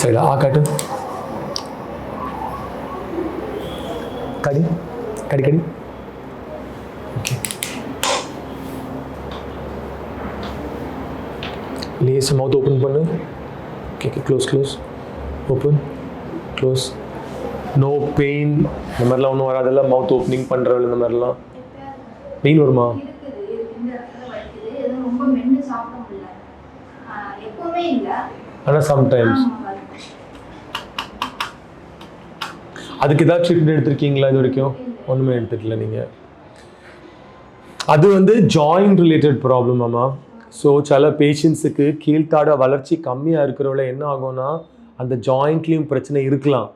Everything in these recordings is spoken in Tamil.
சரிடா காட்டு கடி கடி கடி ஓகே லேஸ் மவுத் ஓப்பன் பண்ணு okay close open close no pain இந்த மாதிரிலாம் ஒன்றும் வராதில்ல மவுத் ஓப்பனிங் பண்ணுறவள் இந்த மாதிரிலாம் பெயின் வருமா ஆனால் சம்டைம்ஸ் அதுக்கு ஏதாவது ட்ரீட்மெண்ட் எடுத்திருக்கீங்களா இது வரைக்கும் ஒன்றுமே எடுத்துக்கல நீங்கள் அது வந்து ஜாயிண்ட் ரிலேட்டட் ப்ராப்ளம் ஆமாம் ஸோ சில பேஷண்ட்ஸுக்கு கீழ்த்தாட வளர்ச்சி கம்மியாக இருக்கிறவள என்ன ஆகும்னா அந்த ஜாயிண்ட்லேயும் பிரச்சனை இருக்கலாம்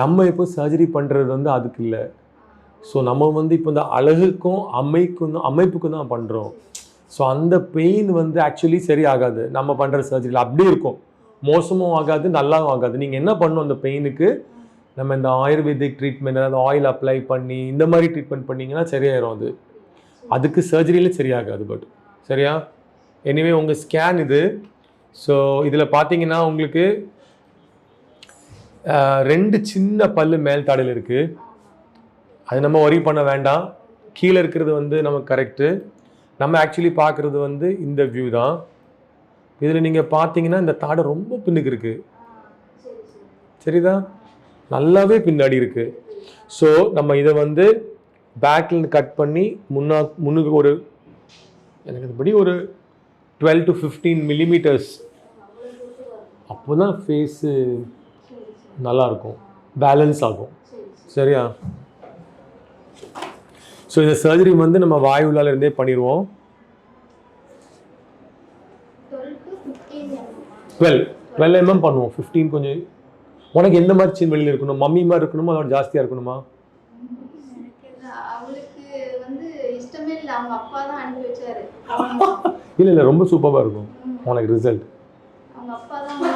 நம்ம இப்போ சர்ஜரி பண்ணுறது வந்து அதுக்கு இல்லை ஸோ நம்ம வந்து இப்போ இந்த அழகுக்கும் அமைப்புக்கும் தான் பண்ணுறோம் ஸோ அந்த பெயின் வந்து ஆக்சுவலி சரி ஆகாது நம்ம பண்ணுற சர்ஜரியில் அப்படியே இருக்கும் மோசமும் ஆகாது நல்லாவும் ஆகாது நீங்கள் என்ன பண்ணணும் அந்த பெயினுக்கு நம்ம இந்த ஆயுர்வேதிக் ட்ரீட்மெண்ட் அதாவது ஆயில் அப்ளை பண்ணி இந்த மாதிரி ட்ரீட்மெண்ட் பண்ணிங்கன்னா சரியாயிரும் அதுக்கு சர்ஜரியில் சரியாகாது பட் சரியா எனிவே உங்கள் ஸ்கேன் இது ஸோ இதில் பார்த்தீங்கன்னா உங்களுக்கு 2 சின்ன பல்லு மேல் தாடையில் இருக்குது அது நம்ம ஒரி பண்ண வேண்டாம் கீழே இருக்கிறது வந்து நமக்கு கரெக்டு நம்ம ஆக்சுவலி பார்க்குறது வந்து இந்த வியூ தான் இதில் நீங்கள் பார்த்தீங்கன்னா இந்த தாடை ரொம்ப பின்னுக்கு இருக்குது சரிதான் நல்லாவே பின்னாடி இருக்குது ஸோ நம்ம இதை வந்து பேக்கில் கட் பண்ணி முன்னுக்கு ஒரு எனக்கு அதுபடி ஒரு 12 to 15 millimeters அப்போ தான் ஃபேஸு நல்லாயிருக்கும் பேலன்ஸ் ஆகும் சரியா ஸோ இந்த சர்ஜரி வந்து நம்ம வாய் உள்ளால இருந்தே பண்ணிடுவோம் 12 mm பண்ணுவோம் 15 கொஞ்சம் உனக்கு எந்த மாதிரி சின்ன வெளியில் இருக்கணும் மம்மி மாதிரி இருக்கணுமா அதோட ஜாஸ்தியாக இருக்கணுமா இல்லை ரொம்ப சூப்பராக இருக்கும் உனக்கு ரிசல்ட்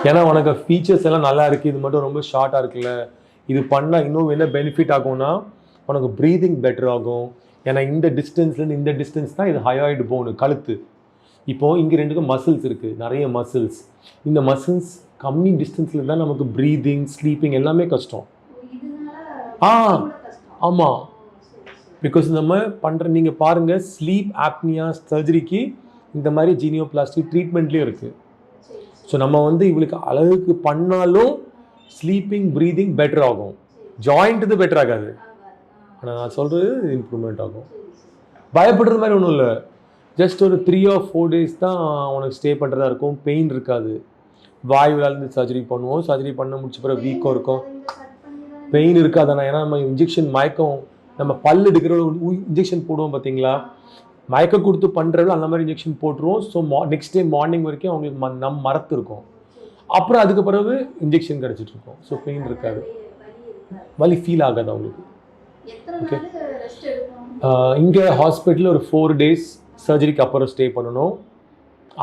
ஏன்னா உனக்கு ஃபீச்சர்ஸ் எல்லாம் நல்லா இருக்குது இது மட்டும் ரொம்ப ஷார்ட்டாக இருக்குல்ல இது பண்ணால் இன்னும் என்ன பெனிஃபிட் ஆகும்னா உனக்கு ப்ரீதிங் பெட்டர் ஆகும் ஏன்னா இந்த டிஸ்டன்ஸ்லேருந்து இந்த டிஸ்டன்ஸ் தான் இது ஹயாய்டு போனு கழுத்து இப்போது இங்கே 2க்கும் மசில்ஸ் இருக்குது நிறைய மசில்ஸ் இந்த மசில்ஸ் கம்மி டிஸ்டன்ஸில் தான் நமக்கு ப்ரீதிங் ஸ்லீப்பிங் எல்லாமே கஷ்டம் ஆமாம் பிகாஸ் நம்ம பண்ணுற நீங்கள் பாருங்கள் ஸ்லீப் ஆப்னியா சர்ஜரிக்கு இந்த மாதிரி ஜீனியோபிளாஸ்டி ட்ரீட்மெண்ட்லேயும் இருக்குது ஸோ நம்ம வந்து இவளுக்கு அழகுக்கு பண்ணாலும் ஸ்லீப்பிங் ப்ரீதிங் பெட்டர் ஆகும் ஜாயிண்ட் இது பெட்டர் ஆகாது ஆனால் நான் சொல்கிறது இம்ப்ரூவ்மெண்ட் ஆகும் பயப்படுறது மாதிரி ஒன்றும் இல்லை ஜஸ்ட் ஒரு 3 or 4 days தான் உனக்கு ஸ்டே பண்ணுறதா இருக்கும் பெயின் இருக்காது வாய் விழாலேருந்து சர்ஜரி பண்ணுவோம் சர்ஜரி பண்ண முடிச்ச பிறகு வீக்கம் இருக்கும் பெயின் இருக்காதாண்ணா ஏன்னா நம்ம இன்ஜெக்ஷன் மயக்கம் நம்ம பல் எடுக்கிற இன்ஜெக்ஷன் போடுவோம் பார்த்தீங்களா மயக்கம் கொடுத்து பண்ணுறவங்க அந்த மாதிரி இன்ஜெக்ஷன் போட்டுருவோம் ஸோ நெக்ஸ்ட் டே மார்னிங் வரைக்கும் அவங்களுக்கு மரத்து இருக்கும் அப்புறம் அதுக்கு பிறகு இன்ஜெக்ஷன் கிடச்சிட்டு இருக்கும் ஸோ பெயின் இருக்காது வலி ஃபீல் ஆகாது அவங்களுக்கு ஓகே இங்கே ஹாஸ்பிட்டலில் ஒரு 4 days சர்ஜரிக்கு அப்புறம் ஸ்டே பண்ணணும்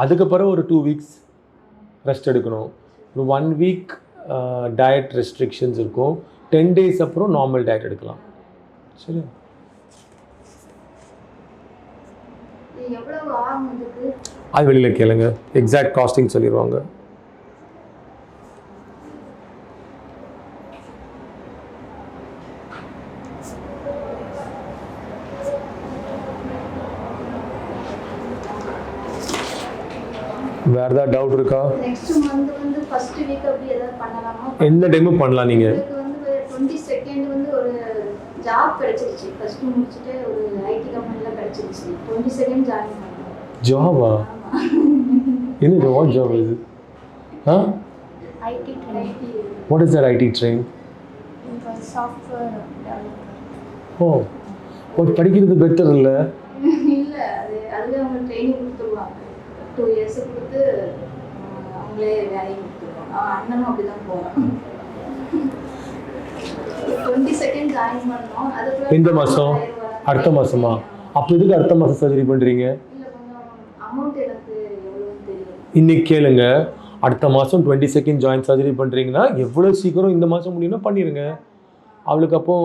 அதுக்கப்புறம் ஒரு 2 weeks ரெஸ்ட் எடுக்கணும் ஒரு 1 week டயட் ரெஸ்ட்ரிக்ஷன்ஸ் இருக்கும் 10 days அப்புறம் நார்மல் டயட் எடுக்கலாம் சரி அது வெளியில் கேளுங்க எக்ஸாக்ட் காஸ்டிங் சொல்லிடுவாங்க வேற ஏதாவது டவுட் இருக்கா நெக்ஸ்ட் மந்த் வந்து ஃபர்ஸ்ட் வீக் அப்படி ஏதாவது பண்ணலாமா எந்த டைமும் பண்ணலாம் நீங்க எனக்கு வந்து 22nd வந்து ஒரு ஜாப் கிடைச்சிருச்சு ஃபர்ஸ்ட் முடிச்சிட்டு ஒரு ஐடி கம்பெனில கிடைச்சிருச்சு 22nd ஜாயின் பண்ணேன் ஜாபா என்ன ஜாப் இது IT train what is that IT train software developer ஒரு படிக்கிறது பெட்டர் இல்ல அதுவே அவங்க ட்ரெயினிங் கொடுத்துருவாங்க 2 years கொடுத்து அவங்களே வேலையை கொடுத்துருவாங்க அண்ணனும் அப்படிதான் போகிறோம் 22nd ஜாயின் பண்ணோம் அதுக்கு இந்த மாதம் அடுத்த மாதமா அப்போ இதுக்கு அடுத்த மாதம் சர்ஜரி பண்ணுறீங்க இல்லை கொஞ்சம் அமௌண்ட் எனக்கு எவ்வளோன்னு தெரியும் இன்னைக்கு கேளுங்க அடுத்த மாதம் 22nd ஜாயின் சர்ஜரி பண்ணுறீங்கன்னா எவ்வளோ சீக்கிரம் இந்த மாதம் முடியும்னா பண்ணிடுங்க அவளுக்கு அப்போ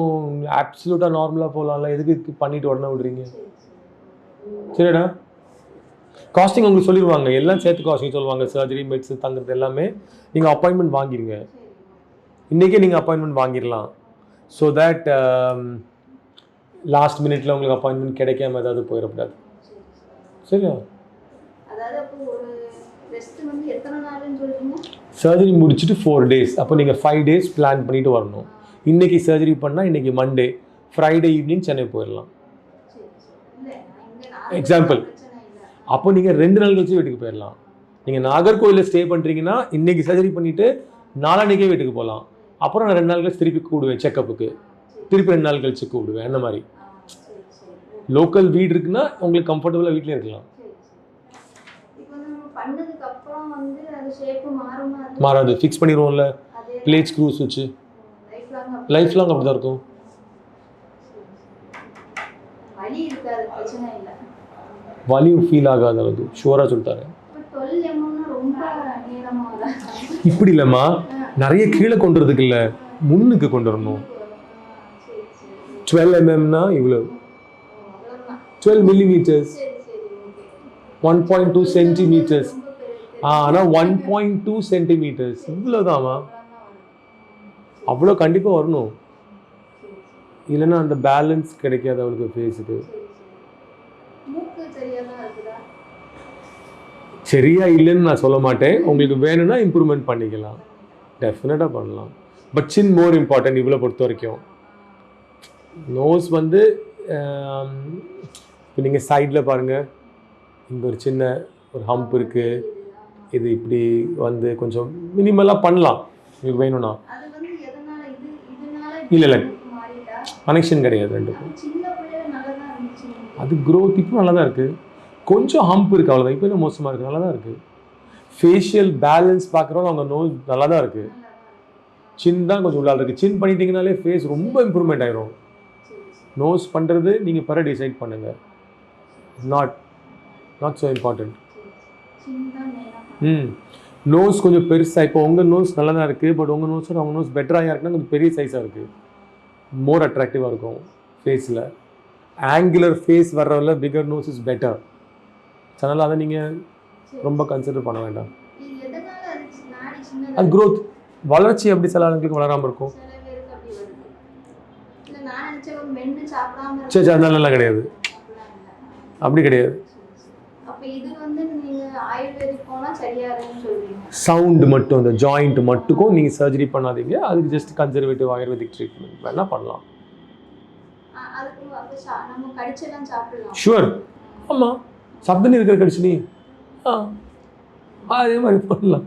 ஆப்சல்யூட்டாக நார்மலாக போகலாம்ல எதுக்கு பண்ணிட்டு உடனே விடுறீங்க சரிடா காஸ்டிங் உங்களுக்கு சொல்லிடுவாங்க, எல்லாம் சேர்த்து காஸ்டிங் சொல்லுவாங்க. சர்ஜரி, மெடிசன், தங்குறது எல்லாமே. நீங்கள் அப்பாயின்மெண்ட் வாங்கிடுங்க, இன்றைக்கே நீங்கள் அப்பாயின்மெண்ட் வாங்கிடலாம். ஸோ தட் லாஸ்ட் மினிட்ல உங்களுக்கு அப்பாயின்மெண்ட் கிடைக்காம ஏதாவது போயிடக்கூடாது. சரியா? சர்ஜரி முடிச்சுட்டு 4 days, அப்போ நீங்கள் 5 days பிளான் பண்ணிட்டு வரணும். இன்றைக்கி சர்ஜரி பண்ணால் இன்றைக்கி மண்டே, ஃப்ரைடே ஈவினிங் சென்னை போயிடலாம். எக்ஸாம்பிள். அப்போ நீங்கள் 2 நாள் கழிச்சு வீட்டுக்கு போயிடலாம். நீங்கள் நாகர்கோயிலில் ஸ்டே பண்ணுறீங்கன்னா இன்றைக்கி சர்ஜரி பண்ணிவிட்டு நாளான்னைக்கே வீட்டுக்கு போகலாம். அப்புறம் நான் 2 நாள் கழிச்சு திருப்பி கூப்பிடுவேன் செக்கப்புக்கு, திருப்பி 2 நாள் கழிச்சு கூப்பிடுவேன். அந்த மாதிரி லோக்கல் வீடு இருக்குன்னா உங்களுக்கு கம்ஃபர்டபுளாக வீட்டிலே இருக்கலாம். மாறாது, ஃபிக்ஸ் பண்ணிடுவோம்ல பிளேட் ஸ்க்ரூஸ் வச்சு. லைஃப் லாங் அப்படி தான் இருக்கும். வலி ஃபீல் ஆகாத அளவுக்கு ஷுவராக சொல்லிட்டாரு. இப்படி இல்லைம்மா, நிறைய கீழே கொண்டு வரதுக்கு இல்லை, முன்னுக்கு கொண்டு வரணும். 12 mmனா இவ்வளோ, 12 millimeters, 1.2 centimeters. ஆனால் 1.2 centimeters இவ்வளோதாம்மா. அவ்வளோ கண்டிப்பாக வரணும், இல்லைன்னா அந்த பேலன்ஸ் கிடைக்காது அவளுக்கு ஃபேஸுக்கு. சரியா இல்லைன்னு நான் சொல்ல மாட்டேன். உங்களுக்கு வேணும்னா இம்ப்ரூவ்மெண்ட் பண்ணிக்கலாம், டெஃபினட்டாக பண்ணலாம். பட் சின் மோர் இம்பார்ட்டன்ட் இவ்வளோ பொறுத்த வரைக்கும். நோஸ் வந்து இப்போ நீங்கள் சைடில் பாருங்கள், இங்கே ஒரு சின்ன ஒரு ஹம்ப் இருக்குது. இது இப்படி வந்து கொஞ்சம் மினிமலாக பண்ணலாம் உங்களுக்கு வேணும்னா. இல்லை கனெக்ஷன் கிடையாது ரெண்டுக்கும். அது க்ரோத் இப்போ நல்லா தான் இருக்குது, கொஞ்சம் ஹம்ப் இருக்குது அவ்வளோதான். இப்போ இன்னும் மோசமாக இருக்குது, நல்லா தான் இருக்குது. ஃபேஷியல் பேலன்ஸ் பார்க்குறவங்க அவங்க நோஸ் நல்லா தான் இருக்குது. சின் தான் கொஞ்சம் உள்ளால் இருக்குது. சின் பண்ணிட்டீங்கனாலே ஃபேஸ் ரொம்ப இம்ப்ரூவ்மெண்ட் ஆகிரும். நோஸ் பண்ணுறது நீங்கள் பிற டிசைட் பண்ணுங்கள், நாட் ஸோ இம்பார்ட்டண்ட். நோஸ் கொஞ்சம் பெருசாக, இப்போ உங்கள் நோஸ் நல்லா தான் இருக்குது, பட் உங்கள் நோஸோட அவங்க நோஸ் பெட்டராக இருக்குன்னா கொஞ்சம் பெரிய சைஸாக இருக்குது, மோர் அட்ராக்டிவாக இருக்கும் ஃபேஸில். ஆங்குலர் ஃபேஸ் வர்றதில் பிகர் நோஸ் இஸ் பெட்டர். அதனால் அதை நீங்கள் ரொம்ப கன்சிடர் பண்ண வேண்டாம். அது க்ரோத், வளர்ச்சி அப்படி சில ஆளுங்களுக்கு வளராமல் இருக்கும். சரி, அதனால கிடையாது, அப்படி கிடையாது. சவுண்டு மட்டும், அந்த ஜாயிண்ட் மட்டுக்கும் நீங்கள் சர்ஜரி பண்ணாதீங்க. அதுக்கு ஜஸ்ட் கன்சர்வேட்டிவ் ஆயுர்வேதிக் ட்ரீட்மெண்ட் வேணால் பண்ணலாம். ஷுவர், ஆமாம், சப்தனி இருக்கிற கடிச்சு அதே மாதிரி பண்ணலாம்.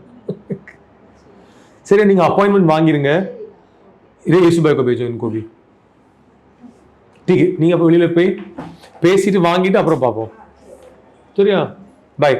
சரி, நீங்கள் அப்பாயின்மெண்ட் வாங்கிடுங்க. இதே யேசுபாய் को भेजो इनको भी, ठीक है? நீங்கள் அப்போ வெளியில் போய் பேசிட்டு வாங்கிட்டு அப்புறம் பார்ப்போம். சரியா? பாய்.